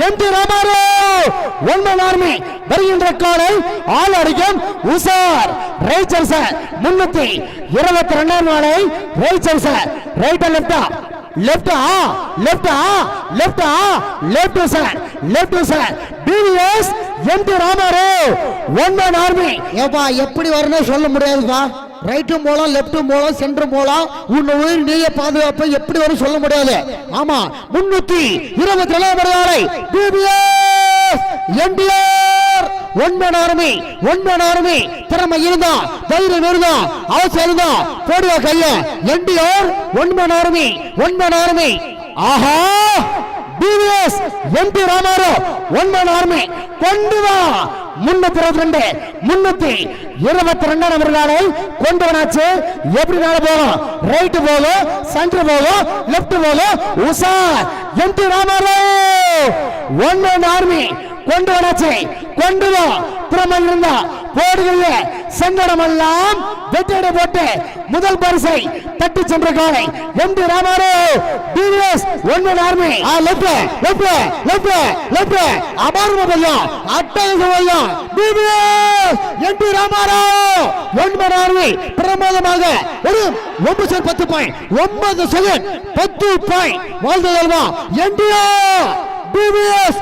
Empty Ramarao one man army வருகின்ற காலை ஆள் அடிக்கும் உசார் ரைச்சர் சார் 322 நாளை ரைச்சர் சார் ரைட் லெஃப்டா left sir PVS MD Ramarao one man army ஏப்பா எப்படி வரணும் சொல்ல முடியாதுப்பா. ரைட்டும் போலாம் லெப்டும் போலாம் சென்டரும் போலாம். உன்னை உயிர் நீயே பாதுகாப்ப எப்படி வரும் சொல்ல முடியாது. ஆமா 327 பிபிஎஸ் என்டிஆர் ஒன்மன் ஆர்மி திறமை இருந்தா தைரியம் இருந்தா அவசியம் இருந்தா போடுவா கைய என்டிஆர் ஒன்மன் ஆர்மி ஆஹா PVS MD Ramarao one man army கொண்டு வா 322 நபர்களை கொண்டு வந்தாச்சு. எப்படி போகும் ரைட் போகும் சென்டர் போகும் லெப்ட் போகும் உசார் எம்டி ராமாராவ் ஒன்மன் ஆர்மி கொண்டு வந்தாச்சு. கொண்டு வா திறமை இருந்தா போடுகிற சங்கடமெல்லாம் வெற்றிட போட்டு முதல் பரிசை தட்டி சென்ற காலை MD Ramarao PVS one man army left அமர்வு பையன் அட்டக பையன் PVS MD Ramarao one man army பிரமாதமாக ஒரு 9 செகண்ட் 10 பாயிண்ட் வாழ்ந்ததல்வா என்டிஆர் பிவிஎஸ்